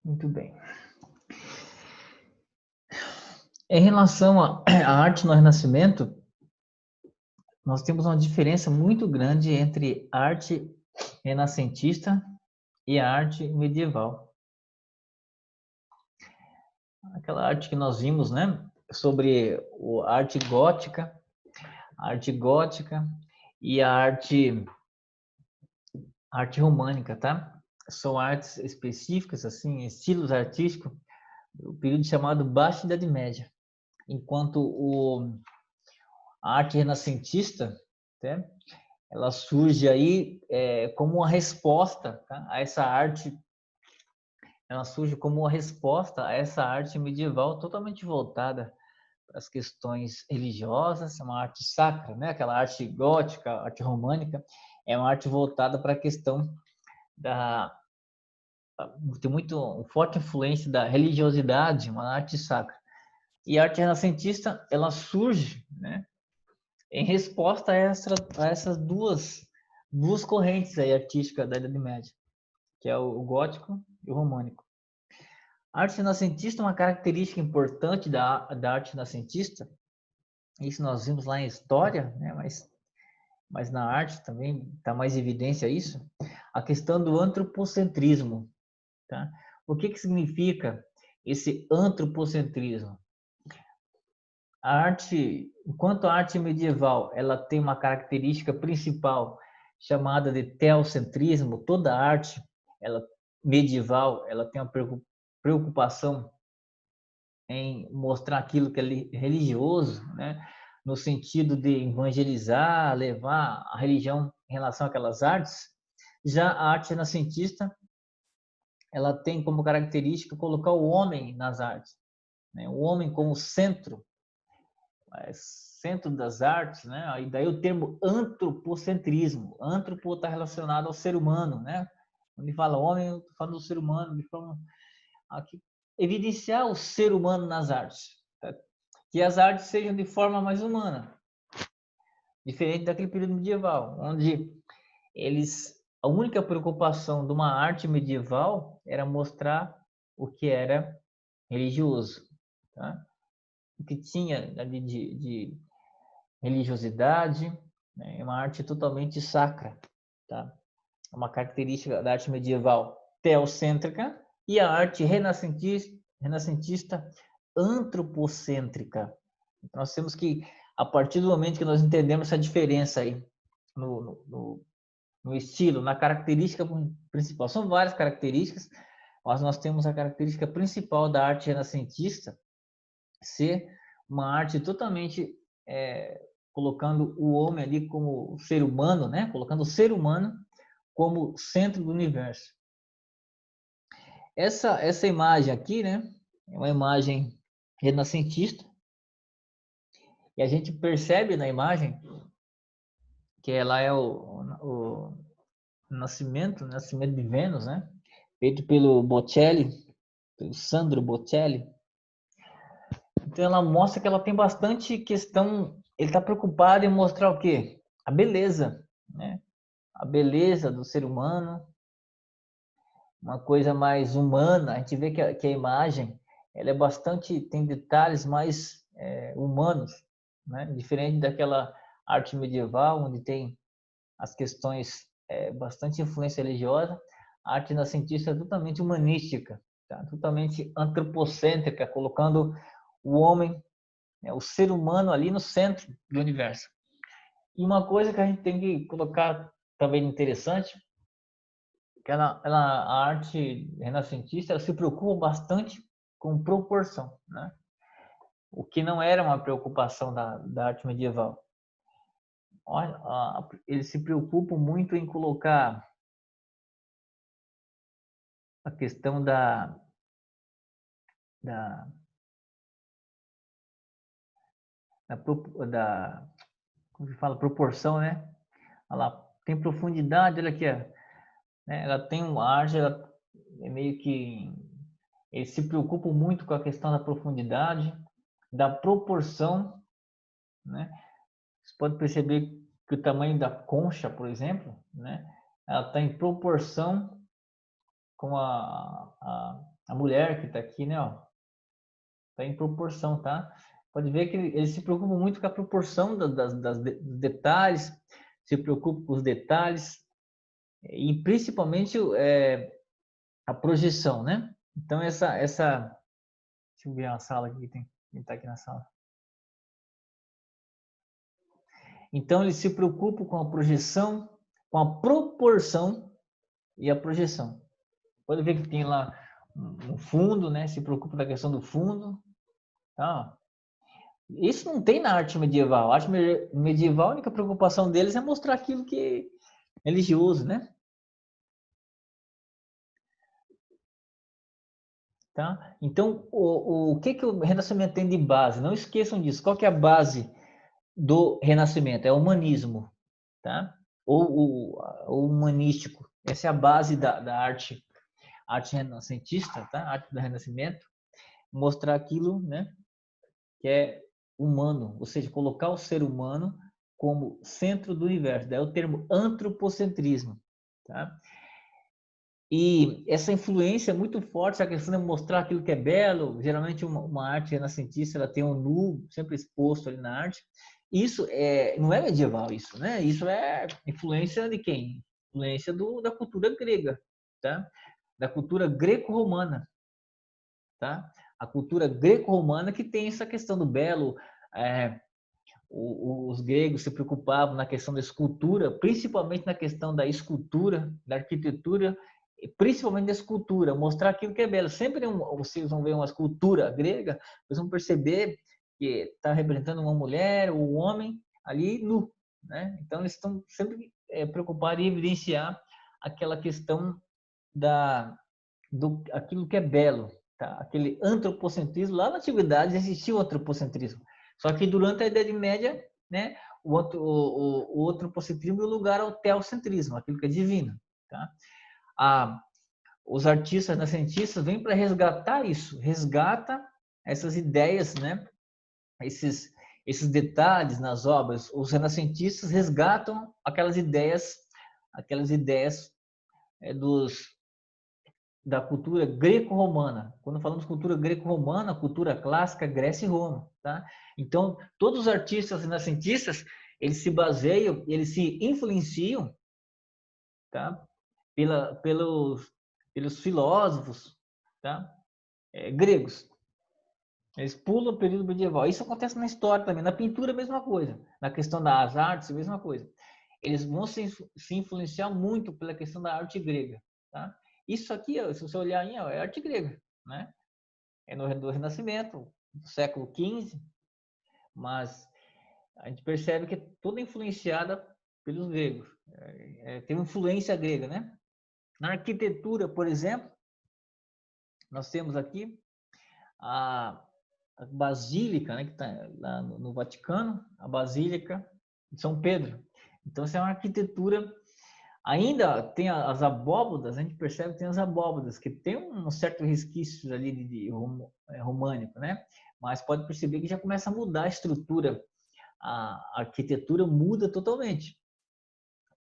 Muito bem. Em relação à arte no Renascimento, nós temos uma diferença muito grande entre a arte renascentista e a arte medieval. Aquela arte que nós vimos, né, sobre a arte gótica e a arte românica, tá? São artes específicas, assim, estilos artísticos, do período chamado Baixa Idade Média. Enquanto a arte renascentista, né, ela surge aí como uma resposta, tá, a essa arte, ela surge como uma resposta a essa arte medieval totalmente voltada para as questões religiosas, é uma arte sacra, né? Aquela arte gótica, arte românica, é uma arte voltada para a questão da tem muito forte influência da religiosidade, uma arte sacra. E a arte renascentista, ela surge, né, em resposta a essas duas correntes aí artísticas da Idade Média, que é o gótico e o românico. A arte renascentista, uma característica importante da arte renascentista, isso nós vimos lá em história, né, mas na arte também está mais evidência isso, a questão do antropocentrismo. Tá? O que significa esse antropocentrismo? A arte, enquanto a arte medieval ela tem uma característica principal chamada de teocentrismo, toda arte ela medieval ela tem uma preocupação em mostrar aquilo que é religioso, né? No sentido de evangelizar, levar a religião em relação àquelas artes. Já a arte renascentista ela tem como característica colocar o homem nas artes, né? O homem como centro, centro das artes, né? E daí o termo antropocentrismo. Antropo está relacionado ao ser humano, né? Quando fala homem, eu estou falando do ser humano, de forma aqui, evidenciar o ser humano nas artes, tá? Que as artes sejam de forma mais humana, diferente daquele período medieval, onde a única preocupação de uma arte medieval era mostrar o que era religioso, tá? O que tinha ali de religiosidade, né? É uma arte totalmente sacra, tá? Uma característica da arte medieval teocêntrica e a arte renascentista antropocêntrica. Então, nós temos que, a partir do momento que nós entendemos essa diferença aí no estilo, na característica principal, são várias características, mas nós temos a característica principal da arte renascentista ser uma arte totalmente colocando o homem ali como ser humano, né? Colocando o ser humano como centro do universo. Essa imagem aqui, né? É uma imagem renascentista e a gente percebe na imagem que ela é o nascimento de Vênus, né? Feito pelo Botticelli, pelo Sandro Botticelli. Então ela mostra que ela tem bastante questão. Ele está preocupado em mostrar o quê? A beleza, né? A beleza do ser humano, uma coisa mais humana. A gente vê que a imagem ela é bastante, tem detalhes mais humanos, né? Diferente daquela arte medieval onde tem as questões bastante influência religiosa. A arte renascentista é totalmente humanística, tá? Totalmente antropocêntrica, colocando o homem, né, o ser humano ali no centro do universo. E uma coisa que a gente tem que colocar também interessante que a arte renascentista ela se preocupa bastante com proporção, né? O que não era uma preocupação da arte medieval. Eles se preocupam muito em colocar a questão da, da como se fala, proporção, né? Ela tem profundidade, olha aqui, né? Ela tem uma arte, ela é meio que eles se preocupam muito com a questão da profundidade, da proporção, né? Você pode perceber que o tamanho da concha, por exemplo, né? Ela está em proporção com A mulher que está aqui, né, ó, tá em proporção, tá? Pode ver que eles se preocupam muito com a proporção dos detalhes, se preocupam com os detalhes e principalmente a projeção, né? Então deixa eu ver a sala aqui, quem tá aqui na sala. Então eles se preocupam com a projeção, com a proporção e a projeção. Pode ver que tem lá um fundo, né? Se preocupa da questão do fundo, tá? Isso não tem na arte medieval. A arte medieval, a única preocupação deles é mostrar aquilo que é religioso, né? Tá? Então, o que o Renascimento tem de base? Não esqueçam disso. Qual que é a base do Renascimento? É o humanismo, tá? Ou o humanístico. Essa é a base da arte renascentista, tá? A arte do Renascimento. Mostrar aquilo, né? Que é humano, ou seja, colocar o ser humano como centro do universo. Daí é o termo antropocentrismo, tá? E essa influência é muito forte, a questão de mostrar aquilo que é belo. Geralmente uma arte renascentista ela tem um nu sempre exposto ali na arte. Isso não é medieval, isso, né? Isso é influência de quem? Influência da cultura grega, tá? Da cultura greco-romana, tá? A cultura greco-romana que tem essa questão do belo. É, os gregos se preocupavam na questão da escultura, principalmente na questão da escultura, da arquitetura, principalmente da escultura, mostrar aquilo que é belo. Sempre vocês vão ver uma escultura grega, vocês vão perceber que está representando uma mulher ou um homem ali nu, né? Então eles estão sempre preocupados em evidenciar aquela questão do aquilo que é belo, tá? Aquele antropocentrismo. Lá na antiguidade existia o antropocentrismo, só que durante a Idade Média, né, o antropocentrismo deu lugar ao teocentrismo, aquilo que é divino, tá? Os artistas renascentistas vêm para resgatar isso, resgata essas ideias, né? Esses detalhes nas obras. Os renascentistas resgatam aquelas ideias dos da cultura greco-romana. Quando falamos cultura greco-romana, cultura clássica, Grécia e Roma, tá? Então, todos os artistas renascentistas, eles se baseiam, eles se influenciam, tá? Pelos filósofos, tá? Gregos. Eles pulam o período medieval. Isso acontece na história também, na pintura a mesma coisa, na questão das artes a mesma coisa. Eles vão se influenciar muito pela questão da arte grega, tá? Isso aqui, se você olhar aí, é arte grega, né? É do Renascimento, do século XV, mas a gente percebe que é toda influenciada pelos gregos. Tem uma influência grega, né? Na arquitetura, por exemplo, nós temos aqui a Basílica, né, que está lá no Vaticano, a Basílica de São Pedro. Então, essa é uma arquitetura. Ainda tem as abóbadas, a gente percebe que tem as abóbadas, que tem um certo resquício ali de românico, né? Mas pode perceber que já começa a mudar a estrutura, a arquitetura muda totalmente.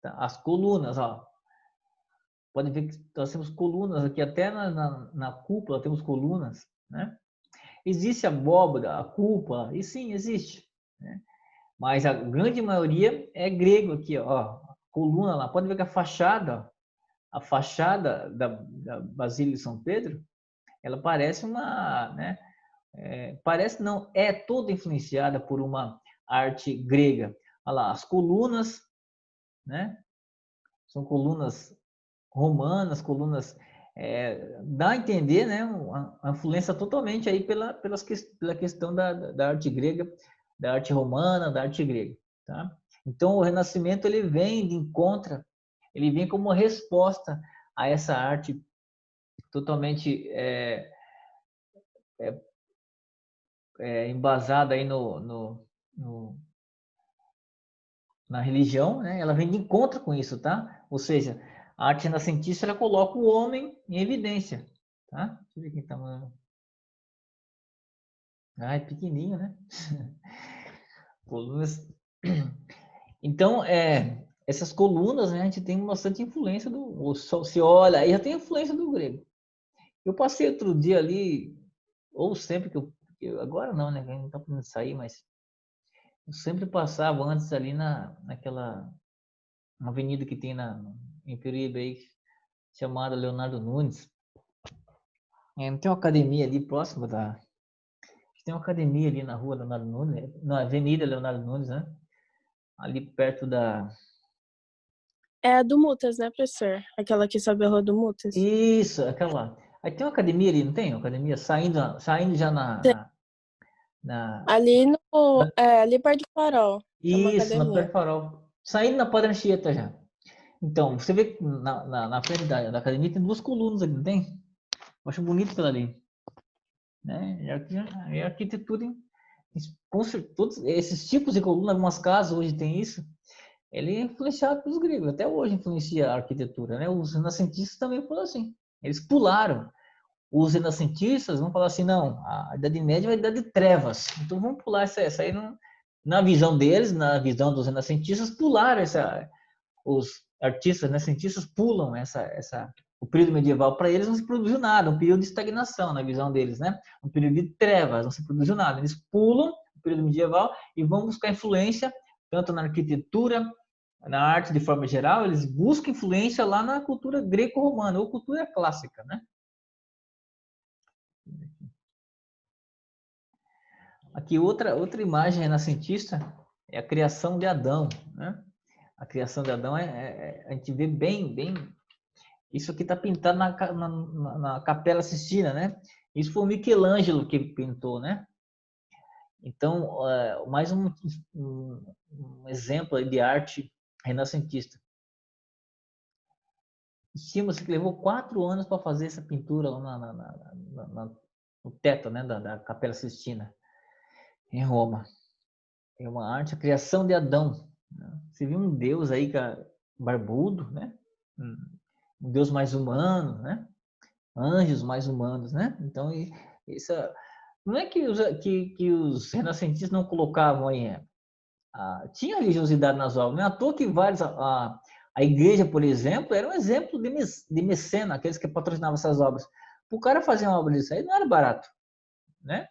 Tá? As colunas, ó, pode ver que nós temos colunas aqui, até na cúpula temos colunas, né? Existe abóbada, a cúpula, e sim, existe, né? Mas a grande maioria é grego aqui, ó, coluna lá, pode ver que a fachada da Basílica de São Pedro, ela parece né, parece não, é toda influenciada por uma arte grega. Olha lá, as colunas, né, são colunas romanas, colunas, dá a entender, né, uma influência totalmente aí pela questão da arte grega, da arte romana, da arte grega, tá? Então o Renascimento ele vem como uma resposta a essa arte totalmente embasada aí na religião, né? Ela vem de encontro com isso, tá? Ou seja, a arte renascentista ela coloca o homem em evidência, tá? Deixa eu ver quem tá mandando. Ah, é pequenininho, né? Colunas. Então, essas colunas, né? A gente tem bastante influência se olha, aí já tem influência do grego. Eu passei outro dia ali, ou sempre agora não, né? Não tá podendo sair, mas eu sempre passava antes ali naquela avenida que tem em Peruíbe aí, chamada Leonardo Nunes. Tem uma academia ali próxima tem uma academia ali na rua Leonardo Nunes, na Avenida Leonardo Nunes, né? Ali perto da. É a do Mutas, né, professor? Aquela que sobe a rua do Mutas. Isso, aquela lá. Aí tem uma academia ali, não tem? Uma academia saindo já Tem. na- Ali no, ali perto do Farol. Tem uma Isso, na academia. Perto Farol. Saindo na Padre Anchieta já. Então, você vê que na frente da academia tem duas colunas ali, não tem? Eu acho bonito aquilo ali. Né? É arquitetura, todos esses tipos de coluna, algumas casas hoje tem isso. Ele é influenciado pelos gregos, até hoje influencia a arquitetura, né? Os renascentistas também foram assim. Eles pularam. Os renascentistas vão falar assim, não, a Idade Média é a Idade de Trevas. Então vamos pular essa aí. Na visão deles, na visão dos renascentistas, pularam os artistas renascentistas pulam o período medieval. Para eles não se produziu nada, um período de estagnação na visão deles, né? Um período de trevas, não se produziu nada. Eles pulam o período medieval e vão buscar influência tanto na arquitetura, na arte de forma geral, eles buscam influência lá na cultura greco-romana ou cultura clássica, né? Aqui outra imagem renascentista é a criação de Adão, né? A criação de Adão a gente vê bem. Isso aqui está pintado na Capela Sistina, né? Isso foi o Michelangelo que pintou, né? Então, mais um exemplo de arte renascentista. Estima-se que levou 4 anos para fazer essa pintura lá no teto, né, da Capela Sistina, em Roma. É uma arte, a criação de Adão. Né? Você viu um Deus aí, barbudo, né? Um Deus mais humano, né? Anjos mais humanos, né? Então, isso não é que os renascentistas não colocavam aí. Tinha religiosidade nas obras. Não é à toa que a igreja, por exemplo, era um exemplo de mecena, aqueles que patrocinavam essas obras. O cara fazer uma obra disso aí não era barato, né?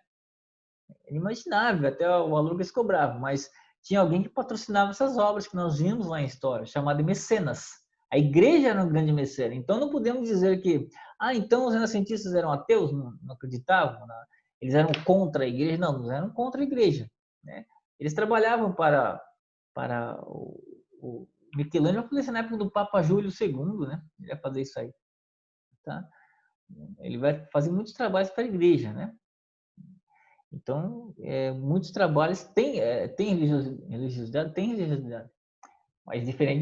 É inimaginável, até o valor que eles cobravam, mas tinha alguém que patrocinava essas obras que nós vimos lá em história, chamado de mecenas. A igreja era um grande mecena. Então não podemos dizer que, então os renascentistas eram ateus, não acreditavam, eles eram contra a igreja. Não, eles eram contra a igreja, né? Eles trabalhavam para o Michelangelo, falei assim, na época do Papa Júlio II, né? Ele vai fazer isso aí, tá? Ele vai fazer muitos trabalhos para a igreja, né? Então, muitos trabalhos têm religiosidade, mas diferente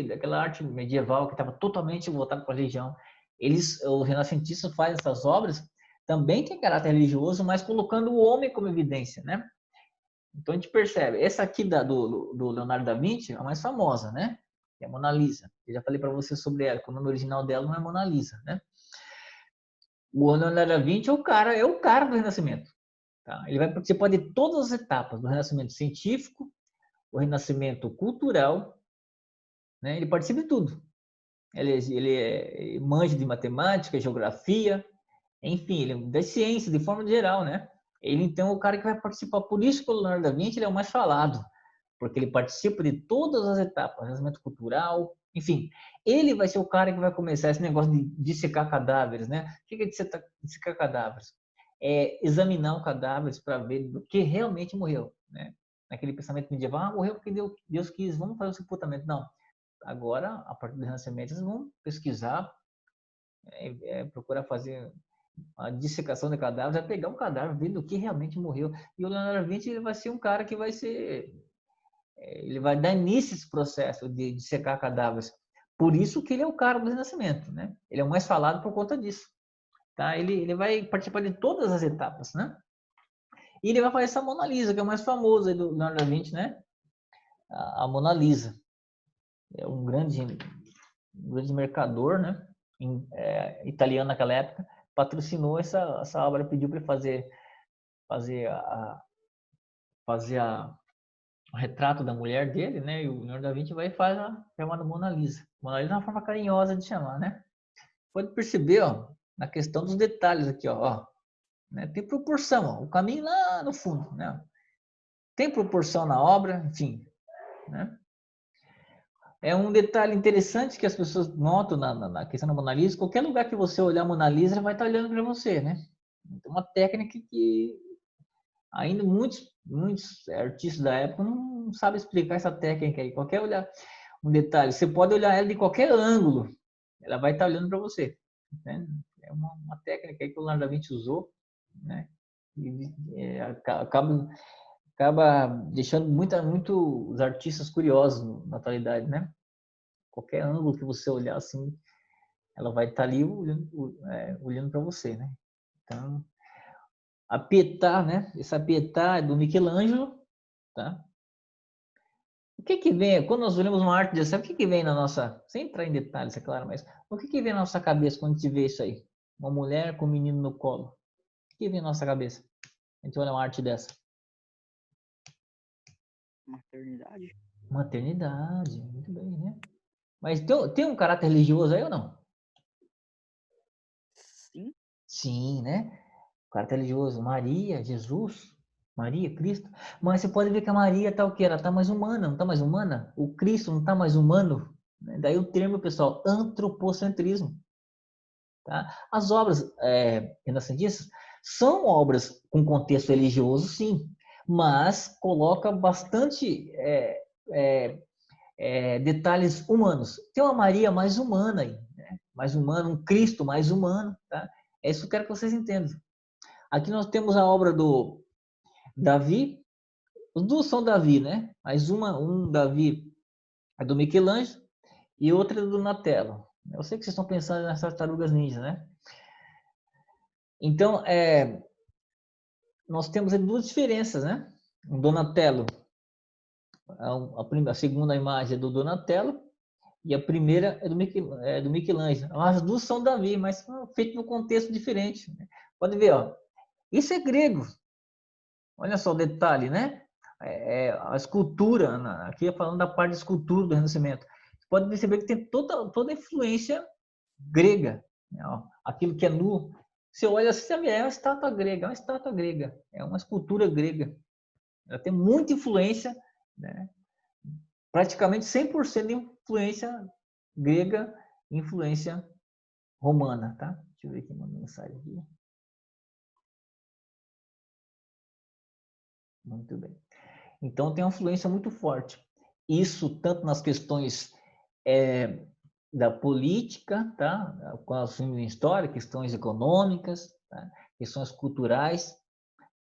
daquela arte medieval que estava totalmente voltada para a religião. Os renascentistas fazem essas obras, também tem caráter religioso, mas colocando o homem como evidência, né? Então a gente percebe, essa aqui do Leonardo da Vinci é a mais famosa, né? Que é a Mona Lisa. Eu já falei para você sobre ela, que o nome original dela não é Mona Lisa, né? O Leonardo da Vinci é o cara do Renascimento. Tá? Ele vai participar de todas as etapas do renascimento científico, o renascimento cultural, né? Ele participa de tudo. Ele manja de matemática, geografia, enfim, ele é da ciência de forma geral, né? Ele então é o cara que vai participar. Por isso que o Leonardo da Vinci ele é o mais falado, porque ele participa de todas as etapas, renascimento cultural, enfim. Ele vai ser o cara que vai começar esse negócio de dissecar cadáveres, né? O que é dissecar cadáveres? É examinar o cadáver para ver do que realmente morreu, né? Naquele pensamento medieval, morreu porque Deus quis, vamos fazer o sepultamento. Não. Agora, a partir do Renascimento, eles vão pesquisar, procurar fazer a dissecação de cadáveres, é pegar um cadáver, ver do que realmente morreu. E o Leonardo da Vinci ele vai ser um cara que ele vai dar início a esse processo de dissecar cadáveres. Por isso que ele é o cara do Renascimento, né? Ele é o mais falado por conta disso. Tá? Ele vai participar de todas as etapas, né? E ele vai fazer essa Mona Lisa, que é o mais famoso aí do Leonardo da Vinci, né? A Mona Lisa. É um grande mercador, né? Italiano naquela época, patrocinou essa obra, pediu para ele fazer o retrato da mulher dele, né? E o Leonardo da Vinci vai e faz a chamada Mona Lisa. Mona Lisa é uma forma carinhosa de chamar, né? Pode perceber, ó, na questão dos detalhes aqui, ó, né? Tem proporção, ó, o caminho lá no fundo, né? Tem proporção na obra, enfim, né? É um detalhe interessante que as pessoas notam na questão da Mona Lisa. Qualquer lugar que você olhar a Mona Lisa, ela vai estar olhando para você, né? Então, uma técnica que ainda muitos artistas da época não sabem explicar essa técnica aí. Qualquer olhar, um detalhe, você pode olhar ela de qualquer ângulo, ela vai estar olhando para você, né? É uma técnica aí que o Leonardo da Vinci usou, né? E, acaba deixando muito os artistas curiosos na atualidade, né? Qualquer ângulo que você olhar assim, ela vai estar ali olhando para você, né? Então, a Pietà, né? Essa Pietà é do Michelangelo, tá? O que que vem, quando nós olhamos uma arte dessa, o que que vem na nossa, sem entrar em detalhes, é claro, mas o que que vem na nossa cabeça quando a gente vê isso aí? Uma mulher com um menino no colo. O que vem na nossa cabeça? A gente olha uma arte dessa. Maternidade. Maternidade, muito bem, né? Mas tem um caráter religioso aí ou não? Sim. Sim, né? Caráter religioso. Maria, Jesus, Maria, Cristo. Mas você pode ver que a Maria está o quê? Ela está mais humana, não está mais humana? O Cristo não está mais humano? Daí o termo, pessoal, antropocentrismo. Tá? As obras renascentistas são obras com contexto religioso, sim, mas coloca bastante detalhes humanos. Tem uma Maria mais humana aí, né? Mais humana, um Cristo mais humano. Tá? É isso que eu quero que vocês entendam. Aqui nós temos a obra do Davi, os dois são Davi, né? Mas um Davi é do Michelangelo e outra é do Donatello. Eu sei que vocês estão pensando nessas tartarugas ninja, né? Então, nós temos duas diferenças, né? O Donatello, a segunda imagem é do Donatello e a primeira é do Michelangelo. As duas são Davi, mas feito num contexto diferente. Pode ver, ó. Isso é grego. Olha só o detalhe, né? A escultura, aqui falando da parte da escultura do Renascimento. Você pode perceber que tem toda a influência grega. Né? Aquilo que é nu. Você olha assim, é uma estátua grega, é uma estátua grega, é uma escultura grega. Ela tem muita influência, né? Praticamente 100% de influência grega e influência romana, tá? Deixa eu ver aqui uma mensagem aqui. Muito bem. Então tem uma influência muito forte. Isso tanto nas questões da política, tá? Com as história, questões econômicas, tá? Questões culturais,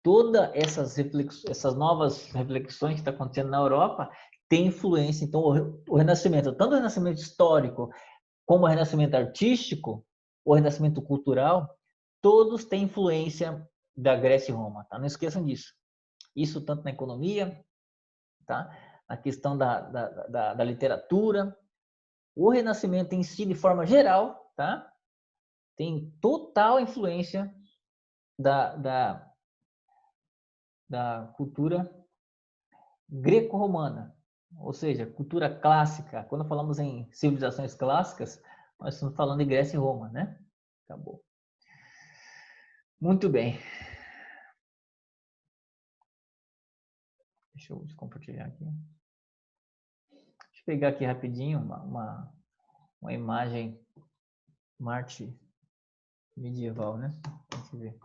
todas essas novas reflexões que estão acontecendo na Europa têm influência. Então o Renascimento, tanto o Renascimento histórico como o Renascimento artístico, o Renascimento cultural, todos têm influência da Grécia e Roma, tá? Não esqueçam disso. Isso tanto na economia, tá? Na questão da literatura. O Renascimento em si, de forma geral, tá? Tem total influência da cultura greco-romana, ou seja, cultura clássica. Quando falamos em civilizações clássicas, nós estamos falando de Grécia e Roma, né? Acabou. Muito bem. Deixa eu compartilhar aqui. Deixa eu pegar aqui rapidinho uma imagem Marte medieval, né? Deixa eu ver.